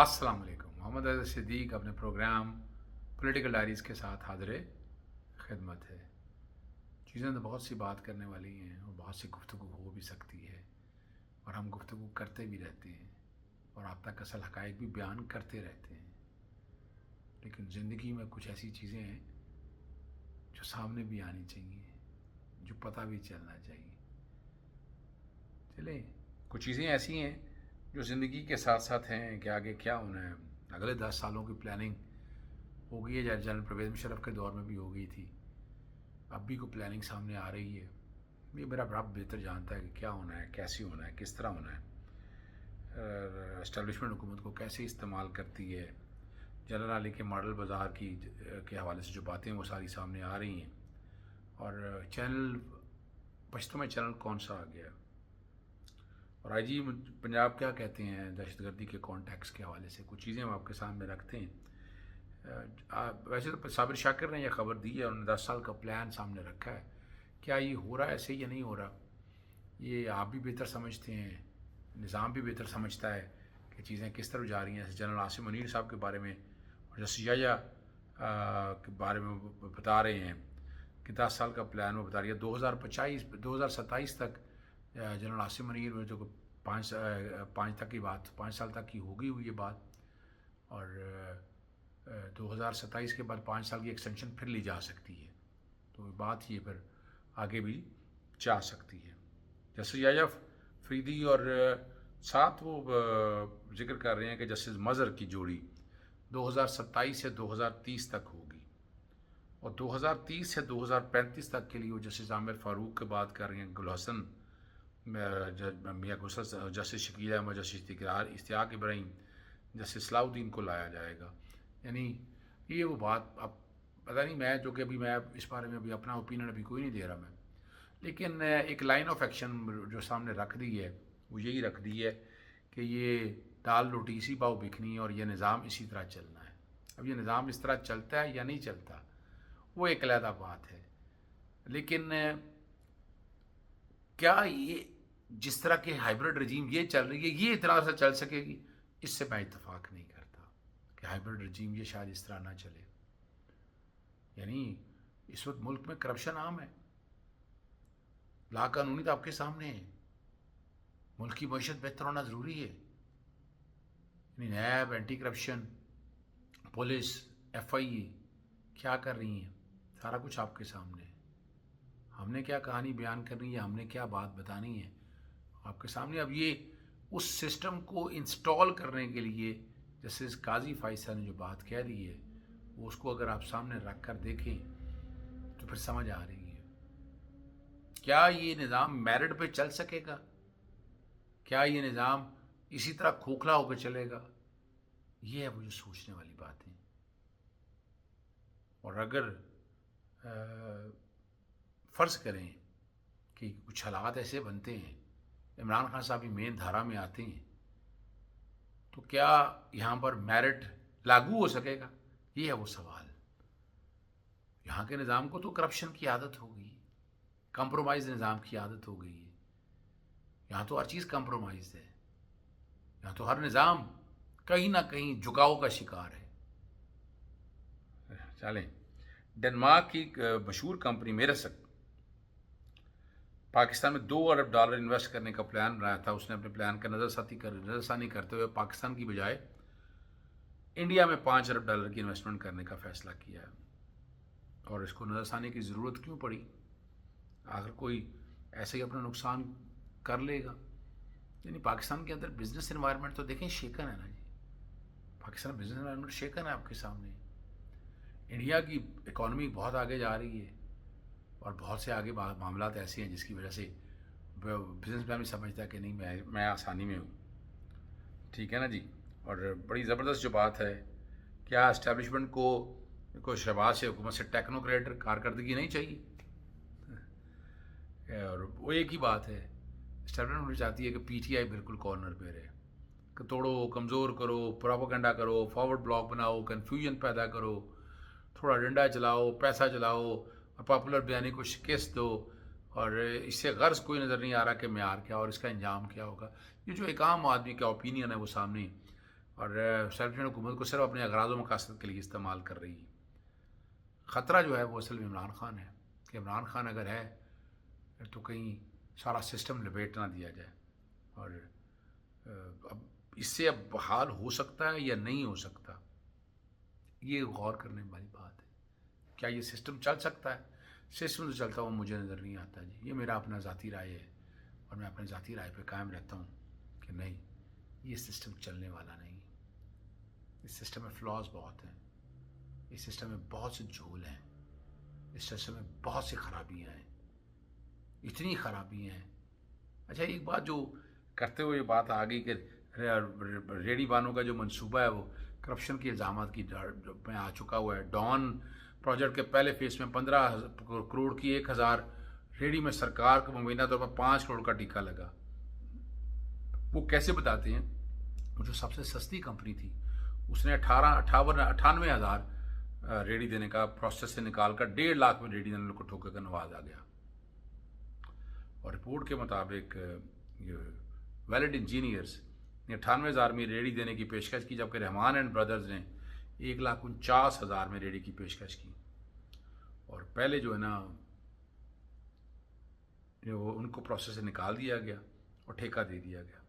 السلام علیکم. محمد عزیز صدیق اپنے پروگرام پولیٹیکل ڈائریز کے ساتھ حاضر خدمت ہے. چیزیں تو بہت سی بات کرنے والی ہیں اور بہت سی گفتگو ہو بھی سکتی ہے اور ہم گفتگو کرتے بھی رہتے ہیں اور آپ تک اصل حقائق بھی بیان کرتے رہتے ہیں. لیکن زندگی میں کچھ ایسی چیزیں ہیں جو سامنے بھی آنی چاہیے، جو پتہ بھی چلنا چاہیے. چلیں، کچھ چیزیں ایسی ہیں جو زندگی کے ساتھ ساتھ ہیں کہ آگے کیا ہونا ہے. اگلے 10 سالوں کی پلاننگ ہو گئی ہے، جنرل پرویز مشرف کے دور میں بھی ہو گئی تھی. اب بھی کوئی پلاننگ سامنے آ رہی ہے. یہ میرا رب بہتر جانتا ہے کہ کیا ہونا ہے، کیسے ہونا ہے، کس طرح ہونا ہے. اسٹیبلشمنٹ حکومت کو کیسے استعمال کرتی ہے. جنرل علی کے ماڈل بازار کے حوالے سے جو باتیں وہ ساری سامنے آ رہی ہیں. اور چینل پشتوں میں چینل کون سا آ گیا، اور آئی جی پنجاب کیا کہتے ہیں دہشت گردی کے کانٹیکس کے حوالے سے. کچھ چیزیں ہم آپ کے سامنے رکھتے ہیں. ویسے تو صابر شاکر نے یہ خبر دی ہے، انہوں نے 10 سال کا پلان سامنے رکھا ہے. کیا یہ ہو رہا ہے ایسے یا نہیں ہو رہا، یہ آپ بھی بہتر سمجھتے ہیں، نظام بھی بہتر سمجھتا ہے کہ چیزیں کس طرح جا رہی ہیں. جیسے جنرل عاصم منیر صاحب کے بارے میں اور جسٹس یحییٰ کے بارے میں بتا رہے ہیں کہ 10 سال کا پلان وہ بتا رہی ہے. 2027 تک جنرل عاصم منیر میں جو 5 تک کی بات، 5 سال تک کی ہوگی ہوئی یہ بات، اور 2027 کے بعد 5 سال کی ایکسٹینشن پھر لی جا سکتی ہے. تو بات یہ پھر آگے بھی جا سکتی ہے. جسٹس یحییٰ فریدی اور ساتھ وہ ذکر کر رہے ہیں کہ جسٹس مظہر کی جوڑی 2027 سے 2030 تک ہوگی، اور 2030 سے 2035 تک کے لیے وہ جسٹس عامر فاروق کے بات کر رہے ہیں. گل حسن میاں گسر، جسٹس شکیل احمد، جسٹس اشتیاق ابراہیم، جسٹس صلاح الدین کو لایا جائے گا. یعنی یہ وہ بات، اب پتہ نہیں، میں جو کہ ابھی میں اس بارے میں ابھی اپنا اوپینین ابھی کوئی نہیں دے رہا میں، لیکن ایک لائن آف ایکشن جو سامنے رکھ دی ہے وہ یہی رکھ دی ہے کہ یہ دال روٹی اسی پاؤ بکھنی ہے اور یہ نظام اسی طرح چلنا ہے. اب یہ نظام اس طرح چلتا ہے یا نہیں چلتا وہ ایک علیحدہ بات ہے. لیکن کیا یہ جس طرح کے ہائیبرڈ رجیم یہ چل رہی ہے یہ اتنا سا چل سکے گی، اس سے میں اتفاق نہیں کرتا کہ ہائیبرڈ رجیم یہ شاید اس طرح نہ چلے. یعنی اس وقت ملک میں کرپشن عام ہے، لا قانونی تو آپ کے سامنے ہے، ملک کی معیشت بہتر ہونا ضروری ہے. یعنی NAB, anti corruption, police, F I A کیا کر رہی ہیں، سارا کچھ آپ کے سامنے ہے. ہم نے کیا کہانی بیان کرنی ہے، ہم نے کیا بات بتانی ہے آپ کے سامنے. اب یہ اس سسٹم کو انسٹال کرنے کے لیے جیسے قاضی فائصہ نے جو بات کہہ دی ہے وہ اس کو اگر آپ سامنے رکھ کر دیکھیں تو پھر سمجھ آ رہی ہے. کیا یہ نظام میرٹ پہ چل سکے گا؟ کیا یہ نظام اسی طرح کھوکھلا ہو کے چلے گا؟ یہ ہے وہ جو سوچنے والی بات ہے. اور اگر فرض کریں کہ کچھ حالات ایسے بنتے ہیں، عمران خان صاحب بھی مین دھارا میں آتے ہیں، تو کیا یہاں پر میرٹ لاگو ہو سکے گا؟ یہ ہے وہ سوال. یہاں کے نظام کو تو کرپشن کی عادت ہو گئی، کمپرومائز نظام کی عادت ہو گئی ہے. یہاں تو ہر چیز کمپرومائز ہے، یہاں تو ہر نظام کہیں نہ کہیں جھکاؤ کا شکار ہے. چلیں، ڈنمارک کی مشہور کمپنی میرسک پاکستان میں $2 ارب انویسٹ کرنے کا پلان بنایا تھا. اس نے اپنے پلان کا نظر ثانی کرتے ہوئے پاکستان کی بجائے انڈیا میں $5 ارب کی انویسٹمنٹ کرنے کا فیصلہ کیا ہے. اور اس کو نظر ثانی کی ضرورت کیوں پڑی؟ آخر کوئی ایسے ہی اپنا نقصان کر لے گا؟ یعنی پاکستان کے اندر بزنس انوائرمنٹ تو دیکھیں شیکن ہے نا جی. پاکستان بزنس انوائرمنٹ شیکن ہے آپ کے سامنے. انڈیا کی اکانومی بہت آگے جا رہی ہے اور بہت سے آگے معاملات ایسے ہیں جس کی وجہ سے بزنس مین بھی سمجھتا ہے کہ نہیں میں آسانی میں ہوں. ٹھیک ہے نا جی. اور بڑی زبردست جو بات ہے، کیا اسٹیبلشمنٹ کو شہباز سے حکومت سے ٹیکنوکریٹ کارکردگی نہیں چاہیے؟ اور وہ ایک ہی بات ہے، اسٹیبلشمنٹ چاہتی ہے کہ پی ٹی آئی بالکل کارنر پہ رہے، کہ توڑو، کمزور کرو، پروپیگنڈا کرو، فارورڈ بلاک بناؤ، کنفیوژن پیدا کرو، تھوڑا ڈنڈا چلاؤ، پیسہ چلاؤ اور پاپولر بیانی کو شکست دو. اور اس سے غرض کوئی نظر نہیں آ رہا کہ معیار کیا اور اس کا انجام کیا ہوگا. یہ جو ایک عام آدمی کا اوپینین ہے وہ سامنے اور اسٹیبلشمنٹ حکومت کو صرف اپنے اغراض و مقاصد کے لیے استعمال کر رہی ہے. خطرہ جو ہے وہ اصل میں عمران خان ہے کہ عمران خان اگر ہے تو کہیں سارا سسٹم لپیٹ نہ دیا جائے. اور اب اس سے اب بحال ہو سکتا ہے یا نہیں ہو سکتا، یہ غور کرنے والی بات ہے. کیا یہ سسٹم چل سکتا ہے؟ سسٹم تو چلتا ہوا مجھے نظر نہیں آتا جی. یہ میرا اپنا ذاتی رائے ہے اور میں اپنے ذاتی رائے پہ قائم رہتا ہوں کہ نہیں، یہ سسٹم چلنے والا نہیں. اس سسٹم میں فلاز بہت ہیں، اس سسٹم میں بہت سے جھول ہیں، اس سسٹم میں بہت سی خرابیاں ہیں، اتنی خرابیاں ہیں. اچھا ایک بات جو کرتے ہوئے بات آ گئی کہ ریڈی بانوں کا جو منصوبہ ہے وہ کرپشن کے الزامات کی میں آ چکا ہوا ہے. ڈان پروجیکٹ کے پہلے فیس میں 15 کروڑ کی 1000 ریڈی میں سرکار کو مبینہ طور پر 5 کروڑ کا ٹیکہ لگا. وہ کیسے بتاتے ہیں؟ وہ جو سب سے سستی کمپنی تھی اس نے 98,000 ریڈی دینے کا پروسیس سے نکال کر 1.5 لاکھ میں ریڈی دینے کو ٹھوکے کا نوازا گیا. اور رپورٹ کے مطابق ویلڈ انجینئرز نے 98,000 میں ریڈی دینے کی پیشکش کی، جبکہ رحمان اینڈ بردرز نے 1,49,000 میں ریڈی کی پیشکش کی. اور پہلے جو ہے نا ان کو پروسیس سے نکال دیا گیا اور ٹھیکہ دے دیا گیا.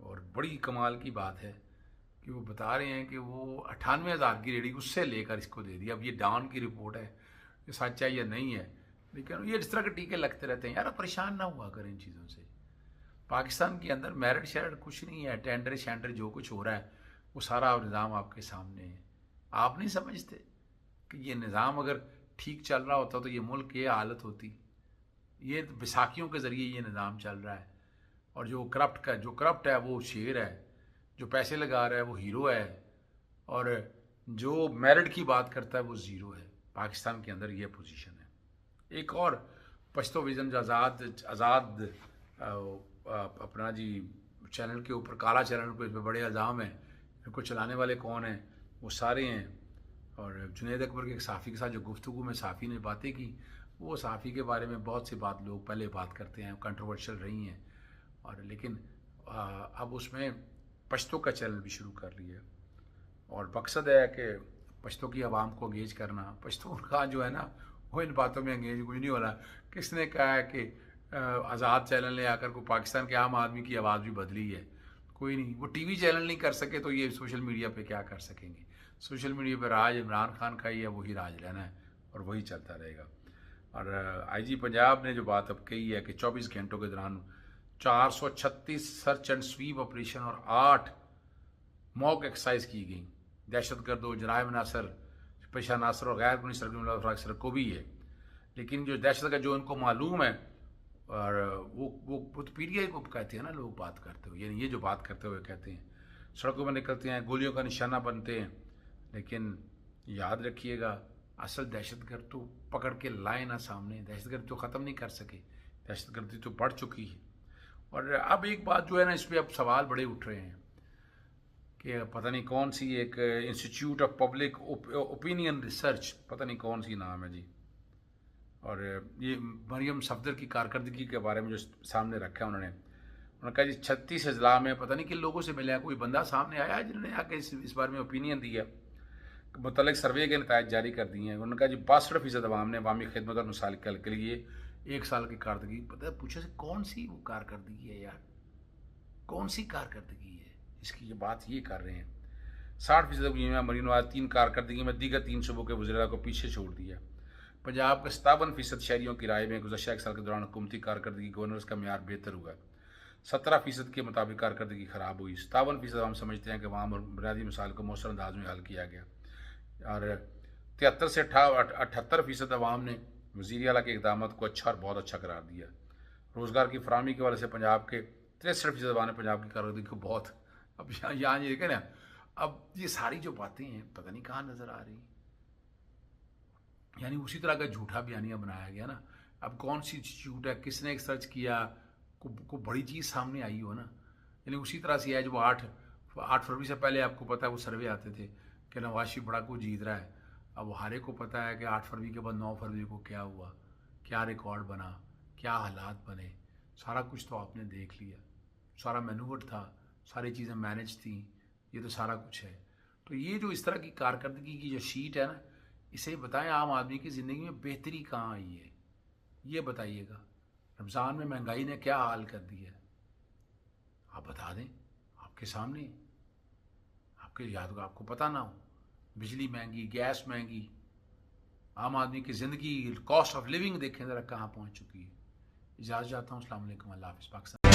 اور بڑی کمال کی بات ہے کہ وہ بتا رہے ہیں کہ وہ 98,000 کی ریڈی اس سے لے کر اس کو دے دیا. اب یہ ڈان کی رپورٹ ہے، یہ سچ ہے یا نہیں ہے، لیکن یہ اس طرح کے ٹیکے لگتے رہتے ہیں. یار پریشان نہ ہوا کریں ان چیزوں سے. پاکستان کے اندر میرٹ شیرٹ کچھ نہیں ہے، ٹینڈر شینڈر جو کچھ ہو رہا ہے وہ سارا نظام آپ کے سامنے ہے. آپ نہیں سمجھتے کہ یہ نظام اگر ٹھیک چل رہا ہوتا تو یہ ملک یہ حالت ہوتی؟ یہ بیساکھیوں کے ذریعے یہ نظام چل رہا ہے. اور جو کرپٹ ہے وہ شیر ہے، جو پیسے لگا رہا ہے وہ ہیرو ہے، اور جو میرٹ کی بات کرتا ہے وہ زیرو ہے. پاکستان کے اندر یہ پوزیشن ہے. ایک اور پشتو ویژن جو آزاد اپنا جی چینل کے اوپر کالا چینل پہ اس پہ بڑے الزام ہیں. ان کو چلانے والے کون ہیں؟ وہ سارے ہیں. اور جنید اکبر کے ایک صحافی کے ساتھ جو گفتگو میں صحافی نے باتیں کی، وہ صحافی کے بارے میں بہت سی بات لوگ پہلے بات کرتے ہیں، کنٹروورشل رہی ہیں. اور لیکن اب اس میں پشتو کا چینل بھی شروع کر لیا ہے. اور مقصد ہے کہ پشتو کی عوام کو انگیج کرنا. پشتو کا جو ہے نا وہ ان باتوں میں انگیج کوئی نہیں ہو رہا. کس نے کہا ہے کہ آزاد چینل نے آ کر کو پاکستان کے عام آدمی کی آواز بھی بدلی ہے؟ کوئی نہیں. وہ ٹی وی چینل نہیں کر سکے تو یہ سوشل میڈیا پہ کیا کر سکیں گے؟ سوشل میڈیا پہ راج عمران خان کا ہی ہے، وہی راج رہنا ہے اور وہی چلتا رہے گا. اور آئی جی پنجاب نے جو بات اب کہی ہے کہ 24 گھنٹوں کے دوران 436 سرچ اینڈ سویپ آپریشن اور 8 موک ایکسرسائز کی گئی. دہشت گردوں، جرائم ناصر، پیشہ ناصر اور غیر قانونی سرگرمیوں افراد کو بھی ہے. لیکن جو دہشت گرد جو ان کو معلوم ہے، اور وہ پی ٹی آئی کو کہتے ہیں نا لوگ بات کرتے ہوئے، یعنی یہ جو بات کرتے ہوئے کہتے ہیں، سڑکوں میں نکلتے ہیں، گولیوں کا نشانہ بنتے ہیں. لیکن یاد رکھیے گا اصل دہشت گرد تو پکڑ کے لائے نا سامنے. دہشت گرد تو ختم نہیں کر سکے، دہشت گردی تو بڑھ چکی ہے. اور اب ایک بات جو ہے نا اس پہ اب سوال بڑے اٹھ رہے ہیں کہ پتہ نہیں کون سی ایک institute of public opinion research, پتہ نہیں کون سی نام ہے جی، اور یہ مریم صفدر کی کارکردگی کے بارے میں جو سامنے رکھا ہے انہوں نے کہا جی 36 اضلاع میں پتہ نہیں کن لوگوں سے ملے ہیں. کوئی بندہ سامنے آیا جنہوں نے آ کے اس بارے میں اوپینین دی ہے، متعلق سروے کے نتائج جاری کر دیے ہیں. انہوں نے کہا جی 62% عوام نے عوامی خدمت اور مسالک کے لیے 1 سال کی کارکردگی. پتہ ہے پوچھے سے کون سی وہ کارکردگی ہے یار، کون سی کارکردگی ہے اس کی؟ یہ بات یہ کر رہے ہیں. 60% مرین نواز 3 کارکردگی میں دیگر 3 صوبوں کے وزراء کو پیچھے چھوڑ دیا. پنجاب کے 57% شہریوں کی رائے میں گزشتہ 1 سال کے دوران حکومتی کارکردگی گورنرز کا معیار بہتر ہوا. 17% کے مطابق کارکردگی خراب ہوئی. 57% عوام سمجھتے ہیں کہ عوام اور بنیادی مسائل کو مؤثر انداز میں حل کیا گیا. اور 73 سے 78% عوام نے وزیر اعلیٰ کے اقدامات کو اچھا اور بہت اچھا قرار دیا. روزگار کی فراہمی کے حوالے سے پنجاب کے 63% عوام نے پنجاب کی کارکردگی کو بہت. اب یہاں یہ دیکھیں نا، اب یہ ساری جو باتیں ہیں پتہ نہیں کہاں نظر آ رہی، یعنی اسی طرح کا جھوٹا بیانیہ بنایا گیا نا. اب کون سی انسٹیٹیوٹ ہے، کس نے ایک سرچ کیا، کو بڑی چیز سامنے آئی ہو نا. یعنی اسی طرح سے ہے جو 8 فروری سے پہلے آپ کو پتہ ہے وہ سروے آتے تھے کہ نواز شریف بڑا کو جیت رہا ہے. اب وہ ہر ایک کو پتہ ہے کہ 8 فروری کے بعد 9 فروری کو کیا ہوا، کیا ریکارڈ بنا، کیا حالات بنے. سارا کچھ تو آپ نے دیکھ لیا، سارا مینوور تھا، ساری چیزیں مینج تھیں، یہ تو سارا کچھ ہے. تو یہ جو اس طرح کی کارکردگی کی جو شیٹ ہے نا، اسے بتائیں عام آدمی کی زندگی میں بہتری کہاں آئی ہے، یہ بتائیے گا. رمضان میں مہنگائی نے کیا حال کر دیا ہے، آپ بتا دیں. آپ کے سامنے، آپ کے یاد کو آپ کو پتہ نہ ہو. بجلی مہنگی، گیس مہنگی، عام آدمی کی زندگی، کاسٹ آف لیونگ دیکھیں ذرا کہاں پہنچ چکی ہے. اجازت چاہتا ہوں. السلام علیکم. اللہ حافظ. پاکستان.